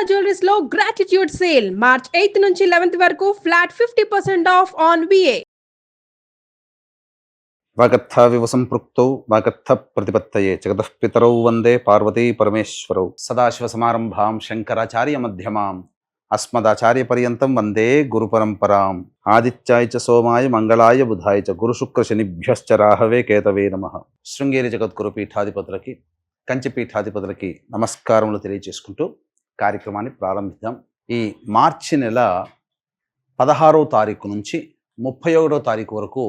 Jewelleries లో gratitude sale March 8 నుంచి 11 వరకు ఫ్లాట్ 50% ఆఫ్ ఆన్ విఏ. వాగర్థావివ సంపృక్తౌ వాగర్థ ప్రతిపత్తయే జగతః పితరౌ వందే పార్వతీ పరమేశ్వరౌ. సదాశివ సమారంభాం శంకరాచార్య మధ్యమాం అస్మదాచార్య పర్యంతం వందే గురు పరంపరాం. ఆదిత్యాయ చ సోమాయ మంగళాయ బుధాయ చ గురు శుక్ర శనిభ్యశ్చ రాహవే కేతవే నమః. శృంగేరి జగద్గురు పీఠాధిపతులకి కంచి పీఠాధిపతులకి నమస్కారములు తెలియజేసుకుంటూ కార్యక్రమాన్ని ప్రారంభిద్దాం. ఈ మార్చి నెల 16వ తారీఖు నుంచి 31వ తారీఖు వరకు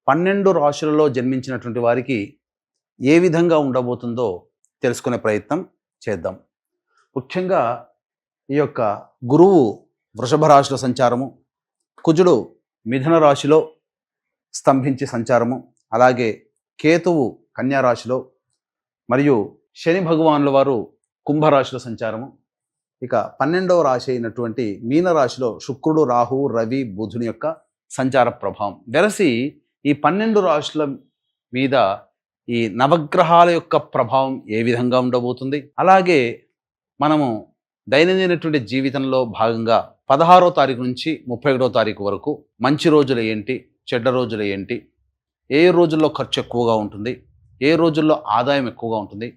12 రాశులలో జన్మించినటువంటి వారికి ఏ విధంగా ఉండబోతుందో తెలుసుకునే ప్రయత్నం చేద్దాం. ముఖ్యంగా ఈ యొక్క గురువు వృషభ రాశిలో సంచారము, కుజుడు మిథున రాశిలో స్తంభించి సంచారము, అలాగే కేతువు కన్యా రాశిలో మరియు శని భగవానుల వారు కుంభరాశిలో సంచారము. ఇక 12వ రాశి అయినటువంటి మీనరాశిలో శుక్రుడు, రాహువు, రవి, బుధుని యొక్క సంచార ప్రభావం వెరసి ఈ 12 రాశుల మీద ఈ నవగ్రహాల యొక్క ప్రభావం ఏ విధంగా ఉండబోతుంది, అలాగే మనము దైనందినటువంటి జీవితంలో భాగంగా 16వ తారీఖు నుంచి 31వ తారీఖు వరకు మంచి రోజులు ఏంటి, చెడ్డ రోజులు ఏంటి, ఏ రోజుల్లో ఖర్చు ఎక్కువగా ఉంటుంది, ఏ రోజుల్లో ఆదాయం ఎక్కువగా ఉంటుంది,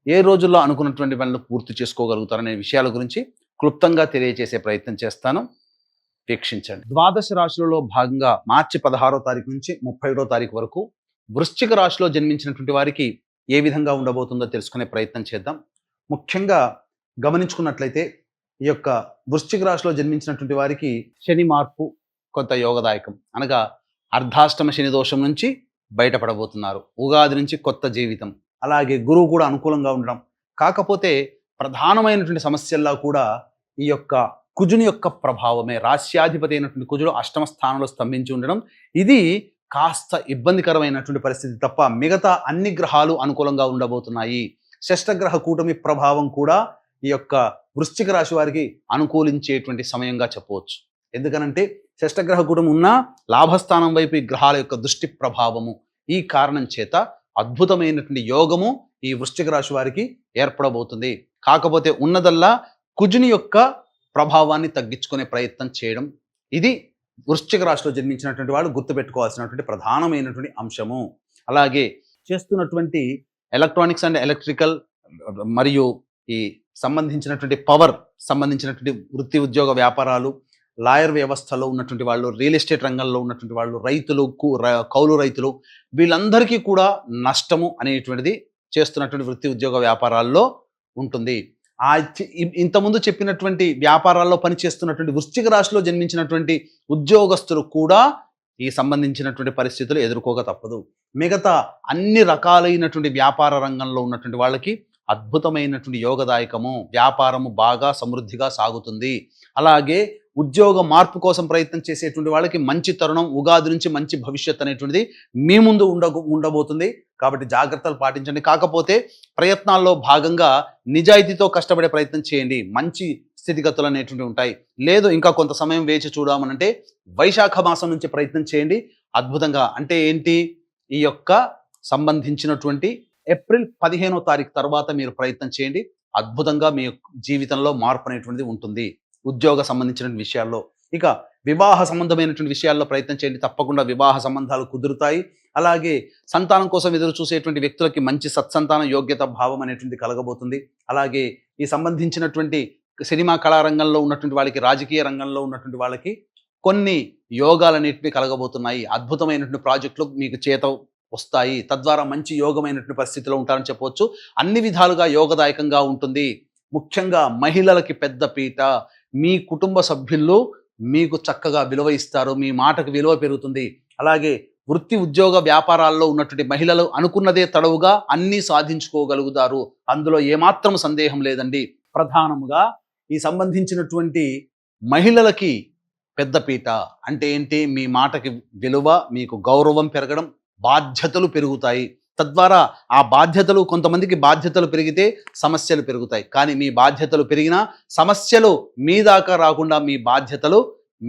ఏ రోజుల్లో అనుకున్నటువంటి పనులు పూర్తి చేసుకోగలుగుతారనే విషయాల గురించి క్లుప్తంగా తెలియజేసే ప్రయత్నం చేస్తాను. వీక్షించండి. ద్వాదశ రాశులలో భాగంగా మార్చి 16వ తారీఖు నుంచి 31వ తారీఖు వరకు వృశ్చిక రాశిలో జన్మించినటువంటి వారికి ఏ విధంగా ఉండబోతుందో తెలుసుకునే ప్రయత్నం చేద్దాం. ముఖ్యంగా గమనించుకున్నట్లయితే ఈ యొక్క వృశ్చిక రాశిలో జన్మించినటువంటి వారికి శని మార్పు కొంత యోగదాయకం, అనగా అర్ధాష్టమ శని దోషం నుంచి బయటపడబోతున్నారు. ఉగాది నుంచి కొత్త జీవితం, అలాగే గురువు కూడా అనుకూలంగా ఉండడం. కాకపోతే ప్రధానమైనటువంటి సమస్యల్లో కూడా ఈ యొక్క కుజుని యొక్క ప్రభావమే. రాశ్యాధిపతి అయినటువంటి కుజుడు అష్టమ స్థానంలో స్తంభించి ఉండడం, ఇది కాస్త ఇబ్బందికరమైనటువంటి పరిస్థితి తప్ప మిగతా అన్ని గ్రహాలు అనుకూలంగా ఉండబోతున్నాయి. షష్టగ్రహ కూటమి ప్రభావం కూడా ఈ యొక్క వృశ్చిక రాశి వారికి అనుకూలించేటువంటి సమయంగా చెప్పవచ్చు. ఎందుకనంటే షష్టగ్రహ కూటమి ఉన్న లాభస్థానం వైపు ఈ గ్రహాల యొక్క దృష్టి ప్రభావము, ఈ కారణం చేత అద్భుతమైనటువంటి యోగము ఈ వృశ్చిక రాశి వారికి ఏర్పడబోతుంది. కాకపోతే ఉన్నదల్లా కుజుని యొక్క ప్రభావాన్ని తగ్గించుకునే ప్రయత్నం చేయడం, ఇది వృశ్చిక రాశిలో జన్మించినటువంటి వాళ్ళు గుర్తుపెట్టుకోవాల్సినటువంటి ప్రధానమైనటువంటి అంశము. అలాగే చేస్తున్నటువంటి ఎలక్ట్రానిక్స్ అండ్ ఎలక్ట్రికల్ మరియు ఈ సంబంధించినటువంటి పవర్ సంబంధించినటువంటి వృత్తి ఉద్యోగ వ్యాపారాలు, లాయర్ వ్యవస్థలో ఉన్నటువంటి వాళ్ళు, రియల్ ఎస్టేట్ రంగంలో ఉన్నటువంటి వాళ్ళు, రైతులు, కౌలు రైతులు, వీళ్ళందరికీ కూడా నష్టము అనేటువంటిది చేస్తున్నటువంటి వృత్తి ఉద్యోగ వ్యాపారాల్లో ఉంటుంది. ఇంతకుముందు చెప్పినటువంటి వ్యాపారాల్లో పనిచేస్తున్నటువంటి వృశ్చిక రాశిలో జన్మించినటువంటి ఉద్యోగస్తులు కూడా ఈ సంబంధించినటువంటి పరిస్థితులు ఎదుర్కోక తప్పదు. మిగతా అన్ని రకాలైనటువంటి వ్యాపార రంగంలో ఉన్నటువంటి వాళ్ళకి అద్భుతమైనటువంటి యోగదాయకము, వ్యాపారము బాగా సమృద్ధిగా సాగుతుంది. అలాగే ఉద్యోగ మార్పు కోసం ప్రయత్నం చేసేటువంటి వాళ్ళకి మంచి తరుణం, ఉగాది నుంచి మంచి భవిష్యత్ అనేటువంటిది మీ ముందు ఉండబోతుంది. కాబట్టి జాగ్రత్తలు పాటించండి. కాకపోతే ప్రయత్నాల్లో భాగంగా నిజాయితీతో కష్టపడే ప్రయత్నం చేయండి, మంచి స్థితిగతులు అనేటువంటివి ఉంటాయి. లేదు ఇంకా కొంత సమయం వేచి చూడమనంటే వైశాఖ మాసం నుంచి ప్రయత్నం చేయండి. అద్భుతంగా అంటే ఏంటి, ఈ యొక్క సంబంధించినటువంటి ఏప్రిల్ 15వ తారీఖు తర్వాత మీరు ప్రయత్నం చేయండి. అద్భుతంగా మీ జీవితంలో మార్పు అనేటువంటిది ఉంటుంది. ఉద్యోగ సంబంధించిన విషయాల్లో, ఇక వివాహ సంబంధమైనటువంటి విషయాల్లో ప్రయత్నం చేయండి. తప్పకుండా వివాహ సంబంధాలు కుదురుతాయి. అలాగే సంతానం కోసం ఎదురు చూసేటువంటి వ్యక్తులకి మంచి సత్సంతాన యోగ్యత భావం అనేటువంటి కలగబోతుంది. అలాగే ఈ సంబంధించినటువంటి సినిమా కళారంగంలో ఉన్నటువంటి వాళ్ళకి, రాజకీయ రంగంలో ఉన్నటువంటి వాళ్ళకి కొన్ని యోగాలు అనేటివి కలగబోతున్నాయి. అద్భుతమైనటువంటి ప్రాజెక్టులు మీకు చేత వస్తాయి. తద్వారా మంచి యోగమైనటువంటి పరిస్థితిలో ఉంటారని చెప్పవచ్చు. అన్ని విధాలుగా యోగదాయకంగా ఉంటుంది. ముఖ్యంగా మహిళలకి పెద్ద పీట. మీ కుటుంబ సభ్యులు మీకు చక్కగా విలువ ఇస్తారు, మీ మాటకు విలువ పెరుగుతుంది. అలాగే వృత్తి ఉద్యోగ వ్యాపారాల్లో ఉన్నటువంటి మహిళలు అనుకున్నదే తడవుగా అన్నీ సాధించుకోగలుగుతారు. అందులో ఏమాత్రం సందేహం లేదండి. ప్రధానముగా ఈ సంబంధించినటువంటి మహిళలకి పెద్దపీట అంటే ఏంటి, మీ మాటకి విలువ, మీకు గౌరవం పెరగడం, బాధ్యతలు పెరుగుతాయి. తద్వారా ఆ బాధ్యతలు, కొంతమందికి బాధ్యతలు పెరిగితే సమస్యలు పెరుగుతాయి. కానీ మీ బాధ్యతలు పెరిగినా సమస్యలు మీ దాకా రాకుండా మీ బాధ్యతలు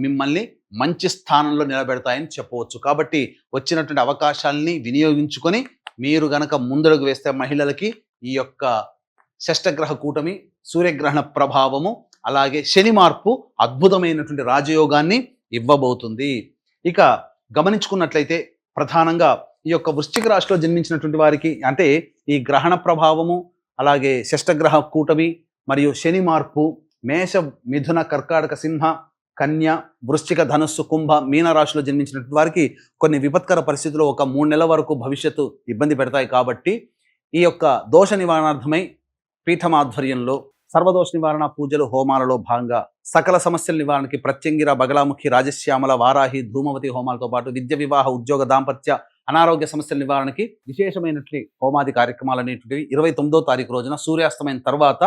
మిమ్మల్ని మంచి స్థానంలో నిలబెడతాయని చెప్పవచ్చు. కాబట్టి వచ్చినటువంటి అవకాశాలని వినియోగించుకొని మీరు గనక ముందడుగు వేస్తే మహిళలకి ఈ యొక్క షష్టగ్రహ కూటమి, సూర్యగ్రహణ ప్రభావము, అలాగే శని మార్పు అద్భుతమైనటువంటి రాజయోగాన్ని ఇవ్వబోతుంది. ఇక గమనించుకున్నట్లయితే ప్రధానంగా ఈ యొక్క వృశ్చిక రాశిలో జన్మించినటువంటి వారికి అంటే ఈ గ్రహణ ప్రభావము, అలాగే షష్టగ్రహ కూటమి మరియు శని మార్పు మేష, మిథున, కర్కాటక, సింహ, కన్య, వృశ్చిక, ధనుస్సు, కుంభ, మీన రాశిలో జన్మించినటువంటి వారికి కొన్ని విపత్కర పరిస్థితులు ఒక 3 నెలల వరకు భవిష్యత్తు ఇబ్బంది పెడతాయి. కాబట్టి ఈ యొక్క దోష నివారణార్థమై పీఠం ఆధ్వర్యంలో సర్వదోష నివారణ పూజలు, హోమాలలో భాగంగా సకల సమస్యల నివారణకి ప్రత్యంగిర, బగలాముఖి, రాజశ్యామల, వారాహి, ధూమవతి హోమాలతో పాటు విద్య, వివాహ, ఉద్యోగ, దాంపత్య, అనారోగ్య సమస్యల నివారణకి విశేషమైనటువంటి హోమాది కార్యక్రమాలు అనేటువంటివి 29వ తారీఖు రోజున సూర్యాస్తమైన తర్వాత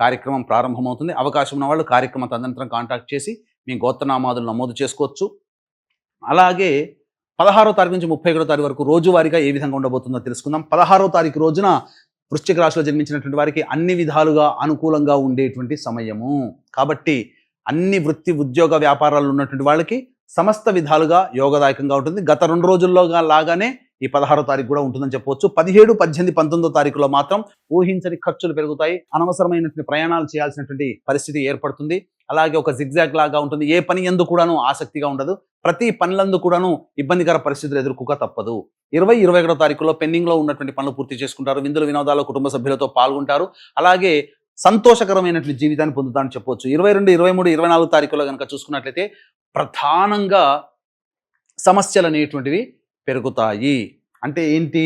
కార్యక్రమం ప్రారంభమవుతుంది. అవకాశం ఉన్న వాళ్ళు కార్యక్రమం తదనంతరం కాంటాక్ట్ చేసి మీ గోత్రనామాదులు నమోదు చేసుకోవచ్చు. అలాగే 16వ తారీఖు నుంచి 31వ తారీఖు వరకు రోజువారీగా ఏ విధంగా ఉండబోతుందో తెలుసుకుందాం. 16వ తారీఖు రోజున వృశ్చిక రాశిలో జన్మించినటువంటి వారికి అన్ని విధాలుగా అనుకూలంగా ఉండేటువంటి సమయము. కాబట్టి అన్ని వృత్తి, ఉద్యోగ, వ్యాపారాలు ఉన్నటువంటి వాళ్ళకి సమస్త విధాలుగా యోగదాయకంగా ఉంటుంది. గత 2 రోజుల్లో లాగానే ఈ 16వ తారీఖు కూడా ఉంటుందని చెప్పవచ్చు. 17, 18, 19వ తారీఖులో మాత్రం ఊహించని ఖర్చులు పెరుగుతాయి. అనవసరమైనటువంటి ప్రయాణాలు చేయాల్సినటువంటి పరిస్థితి ఏర్పడుతుంది. అలాగే ఒక జిగ్జాగ్ లాగా ఉంటుంది. ఏ పని ఎందు కూడాను ఆసక్తిగా ఉండదు. ప్రతి పనులందు కూడాను ఇబ్బందికర పరిస్థితులు ఎదుర్కోక తప్పదు. 20, 21వ తారీఖులో పెండింగ్ లో ఉన్నటువంటి పనులు పూర్తి చేసుకుంటారు. విందులు, వినోదాలు, కుటుంబ సభ్యులతో పాల్గొంటారు. అలాగే సంతోషకరమైనటువంటి జీవితాన్ని పొందుతారని చెప్పవచ్చు. 22, 23, 24 తారీఖులో కనుక చూసుకున్నట్లయితే ప్రధానంగా సమస్యలు అనేటువంటివి పెరుగుతాయి. అంటే ఏంటి?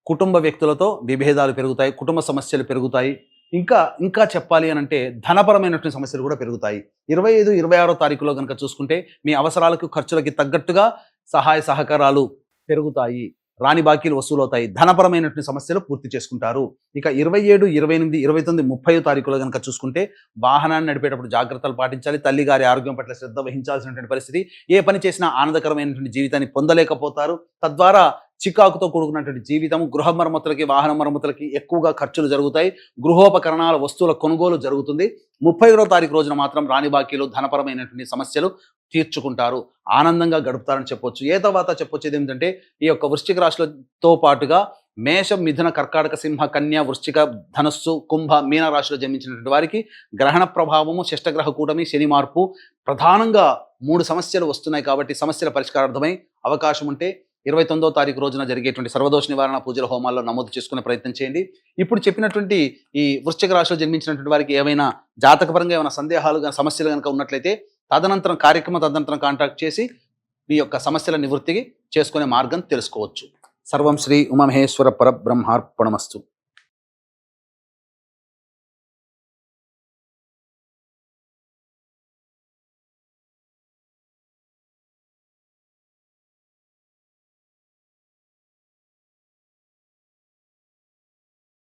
కుటుంబ వ్యక్తులతో విభేదాలు పెరుగుతాయి, కుటుంబ సమస్యలు పెరుగుతాయి. ఇంకా చెప్పాలి అని అంటే ధనపరమైనటువంటి సమస్యలు కూడా పెరుగుతాయి. 25, 26వ తారీఖులో కనుక చూసుకుంటే మీ అవసరాలకు, ఖర్చులకి తగ్గట్టుగా సహాయ సహకారాలు పెరుగుతాయి. రాని బాకీలు వసూలవుతాయి. ధనపరమైనటువంటి సమస్యలు పూర్తి చేసుకుంటారు. ఇక 27, 28, 29, 30వ తారీఖులో కనుక చూసుకుంటే వాహనాన్ని నడిపేటప్పుడు జాగ్రత్తలు పాటించాలి. తల్లిగారి ఆరోగ్యం పట్ల శ్రద్ధ వహించాల్సినటువంటి పరిస్థితి. ఏ పని చేసినా ఆనందకరమైనటువంటి జీవితాన్ని పొందలేకపోతారు. తద్వారా చికాకుతో కూడుకున్నటువంటి జీవితం, గృహ మరమ్మతులకి, వాహన మరమ్మతులకి ఎక్కువగా ఖర్చులు జరుగుతాయి. గృహోపకరణాల, వస్తువుల కొనుగోలు జరుగుతుంది. 30వ తారీఖు రోజున మాత్రం రాని బాకీలు, ధనపరమైనటువంటి సమస్యలు తీర్చుకుంటారు. ఆనందంగా గడుపుతారని చెప్పొచ్చు. తర్వాత చెప్పొచ్చేది ఏమిటంటే ఈ యొక్క వృశ్చిక రాశితో పాటుగా మేషం, మిథున, కర్కాటక, సింహ, కన్య, వృశ్చిక, ధనుస్సు, కుంభ, మీన రాశిలో జన్మించినటువంటి వారికి గ్రహణ ప్రభావము, షష్టగ్రహ కూటమి, శని మార్పు ప్రధానంగా 3 సమస్యలు వస్తున్నాయి. కాబట్టి సమస్యల పరిష్కారార్థమై అవకాశం ఉంటే 29వ తారీఖు రోజున జరిగేటువంటి సర్వదోష నివారణ పూజల హోమాల్లో నమోదు చేసుకునే ప్రయత్నం చేయండి. ఇప్పుడు చెప్పినటువంటి ఈ వృశ్చిక రాశిలో జన్మించినటువంటి వారికి ఏమైనా జాతకపరంగా ఏమైనా సందేహాలు, సమస్యలు కనుక ఉన్నట్లయితే తదనంతరం కాంటాక్ట్ చేసి మీ యొక్క సమస్యల నివృత్తికి చేసుకునే మార్గం తెలుసుకోవచ్చు. సర్వం శ్రీ ఉమామహేశ్వర పరబ్రహ్మార్పణమస్తు.